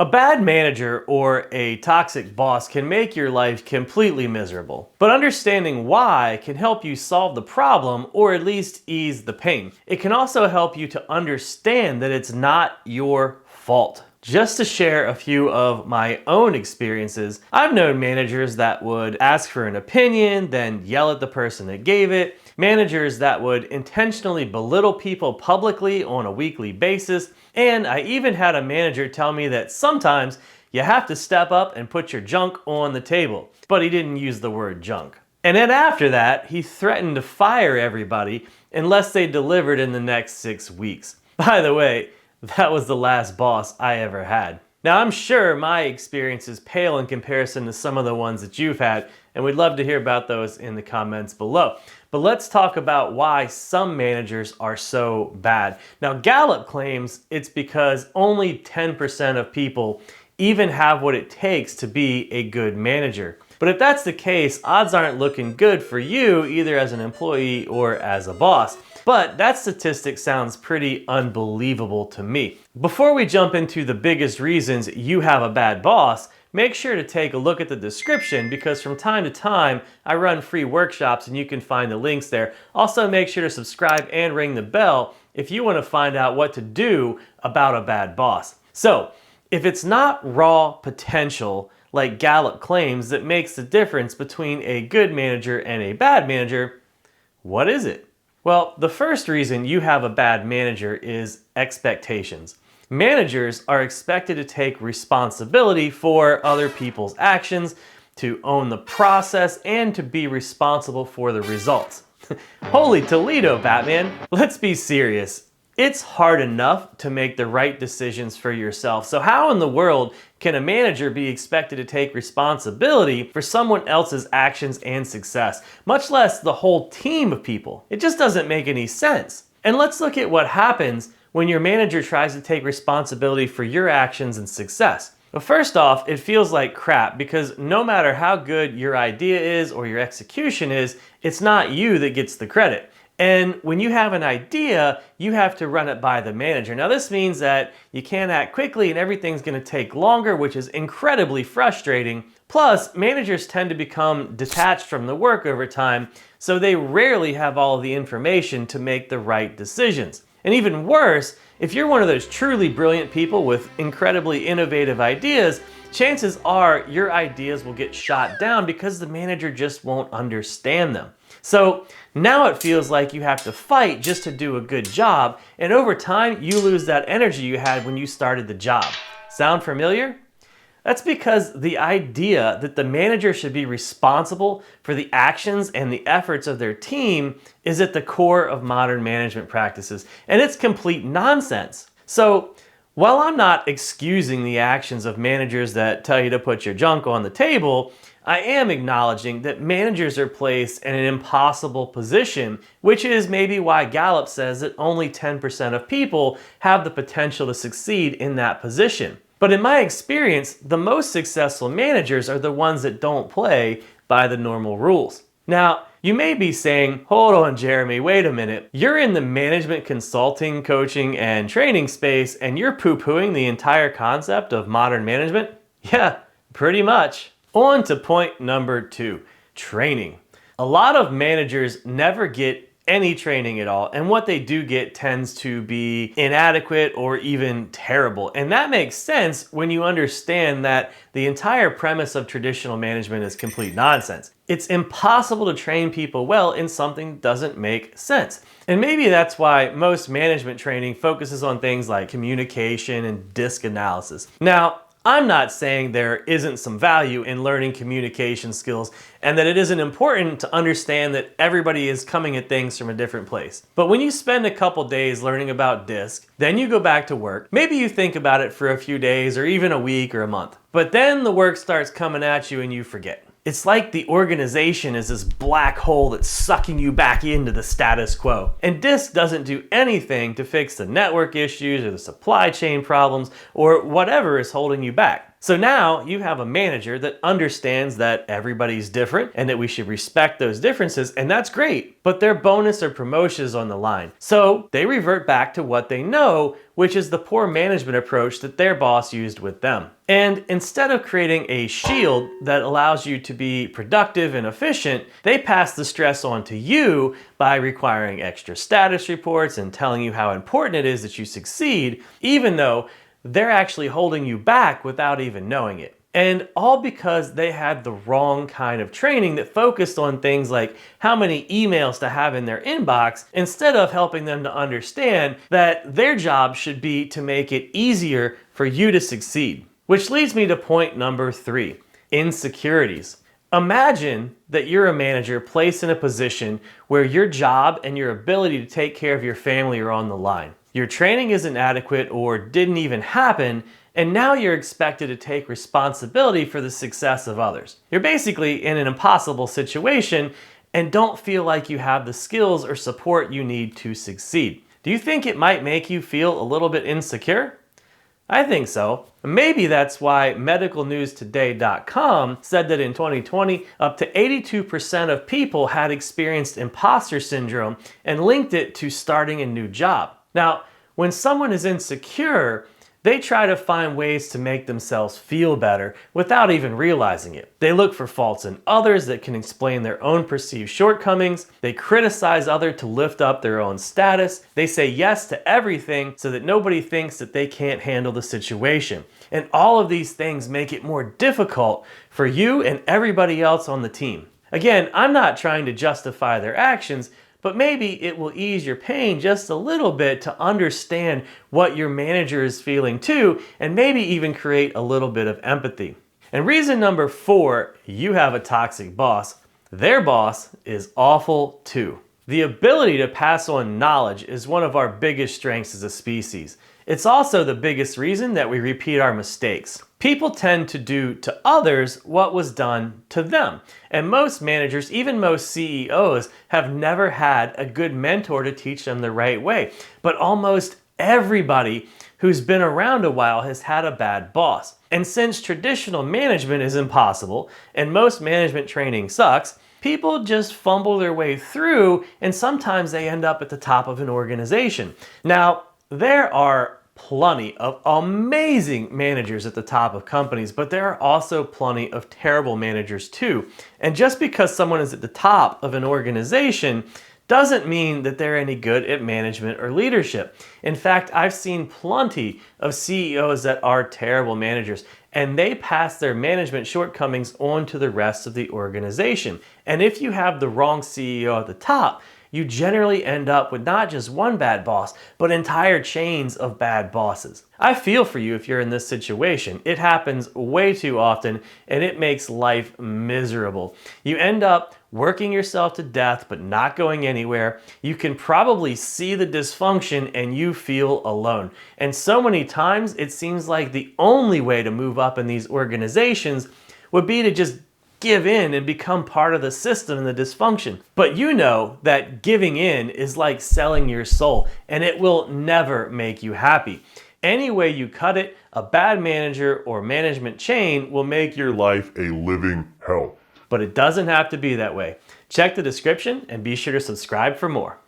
A bad manager or a toxic boss can make your life completely miserable, but understanding why can help you solve the problem or at least ease the pain. It can also help you to understand that it's not your fault. Just to share a few of my own experiences, I've known managers that would ask for an opinion, then yell at the person that gave it, managers that would intentionally belittle people publicly on a weekly basis, and I even had a manager tell me that sometimes you have to step up and put your junk on the table, but he didn't use the word junk. And then after that, he threatened to fire everybody unless they delivered in the next 6 weeks. By the way, that was the last boss I ever had. Now, I'm sure my experiences pale in comparison to some of the ones that you've had, and we'd love to hear about those in the comments below. But let's talk about why some managers are so bad. Now, Gallup claims it's because only 10% of people even have what it takes to be a good manager. But if that's the case, odds aren't looking good for you, either as an employee or as a boss. But that statistic sounds pretty unbelievable to me. Before we jump into the biggest reasons you have a bad boss, make sure to take a look at the description because from time to time I run free workshops and you can find the links there. Also, make sure to subscribe and ring the bell if you want to find out what to do about a bad boss. So, if it's not raw potential like Gallup claims that makes the difference between a good manager and a bad manager, what is it? Well, the first reason you have a bad manager is expectations. Managers are expected to take responsibility for other people's actions, to own the process, and to be responsible for the results. Holy Toledo, Batman! Let's be serious. It's hard enough to make the right decisions for yourself, so how in the world can a manager be expected to take responsibility for someone else's actions and success, much less the whole team of people? It just doesn't make any sense. And let's look at what happens when your manager tries to take responsibility for your actions and success. Well, first off, it feels like crap because no matter how good your idea is or your execution is, it's not you that gets the credit. And when you have an idea, you have to run it by the manager. Now, this means that you can't act quickly and everything's going to take longer, which is incredibly frustrating. Plus, managers tend to become detached from the work over time, so they rarely have all of the information to make the right decisions. And even worse, if you're one of those truly brilliant people with incredibly innovative ideas, chances are your ideas will get shot down because the manager just won't understand them. So now it feels like you have to fight just to do a good job, and over time you lose that energy you had when you started the job. Sound familiar? That's because the idea that the manager should be responsible for the actions and the efforts of their team is at the core of modern management practices, and it's complete nonsense. So, while I'm not excusing the actions of managers that tell you to put your junk on the table, I am acknowledging that managers are placed in an impossible position, which is maybe why Gallup says that only 10% of people have the potential to succeed in that position. But in my experience, the most successful managers are the ones that don't play by the normal rules. Now, you may be saying, hold on, Jeremy, wait a minute. You're in the management consulting, coaching, and training space, and you're poo-pooing the entire concept of modern management? Yeah, pretty much. On to point number 2, training. A lot of managers never get any training at all, and what they do get tends to be inadequate or even terrible. And that makes sense when you understand that the entire premise of traditional management is complete nonsense. It's impossible to train people well in something that doesn't make sense. And maybe that's why most management training focuses on things like communication and DISC analysis. Now, I'm not saying there isn't some value in learning communication skills and that it isn't important to understand that everybody is coming at things from a different place. But when you spend a couple days learning about DISC, then you go back to work, maybe you think about it for a few days or even a week or a month. But then the work starts coming at you and you forget. It's like the organization is this black hole that's sucking you back into the status quo. And DISC doesn't do anything to fix the network issues or the supply chain problems or whatever is holding you back. So now you have a manager that understands that everybody's different and that we should respect those differences, and that's great, but their bonus or promotion is on the line. So they revert back to what they know, which is the poor management approach that their boss used with them. And instead of creating a shield that allows you to be productive and efficient, they pass the stress on to you by requiring extra status reports and telling you how important it is that you succeed, even though they're actually holding you back without even knowing it. And all because they had the wrong kind of training that focused on things like how many emails to have in their inbox, instead of helping them to understand that their job should be to make it easier for you to succeed. Which leads me to point number 3, insecurities. Imagine that you're a manager placed in a position where your job and your ability to take care of your family are on the line. Your training isn't adequate or didn't even happen, and now you're expected to take responsibility for the success of others. You're basically in an impossible situation and don't feel like you have the skills or support you need to succeed. Do you think it might make you feel a little bit insecure? I think so. Maybe that's why medicalnewstoday.com said that in 2020, up to 82% of people had experienced imposter syndrome and linked it to starting a new job. Now, when someone is insecure, they try to find ways to make themselves feel better without even realizing it. They look for faults in others that can explain their own perceived shortcomings. They criticize others to lift up their own status. They say yes to everything so that nobody thinks that they can't handle the situation. And all of these things make it more difficult for you and everybody else on the team. Again, I'm not trying to justify their actions, but maybe it will ease your pain just a little bit to understand what your manager is feeling too, and maybe even create a little bit of empathy. And reason number 4, you have a toxic boss. Their boss is awful too. The ability to pass on knowledge is one of our biggest strengths as a species. It's also the biggest reason that we repeat our mistakes. People tend to do to others what was done to them. And most managers, even most CEOs, have never had a good mentor to teach them the right way. But almost everybody who's been around a while has had a bad boss. And since traditional management is impossible and most management training sucks, people just fumble their way through, and sometimes they end up at the top of an organization. Now, there are plenty of amazing managers at the top of companies, but there are also plenty of terrible managers too. And just because someone is at the top of an organization doesn't mean that they're any good at management or leadership. In fact, I've seen plenty of CEOs that are terrible managers, and they pass their management shortcomings on to the rest of the organization. And if you have the wrong CEO at the top, you generally end up with not just one bad boss, but entire chains of bad bosses. I feel for you if you're in this situation. It happens way too often, and it makes life miserable. You end up working yourself to death, but not going anywhere. You can probably see the dysfunction, and you feel alone. And so many times, it seems like the only way to move up in these organizations would be to just give in and become part of the system and the dysfunction. But you know that giving in is like selling your soul, and it will never make you happy. Any way you cut it, a bad manager or management chain will make your life a living hell. But it doesn't have to be that way. Check the description and be sure to subscribe for more.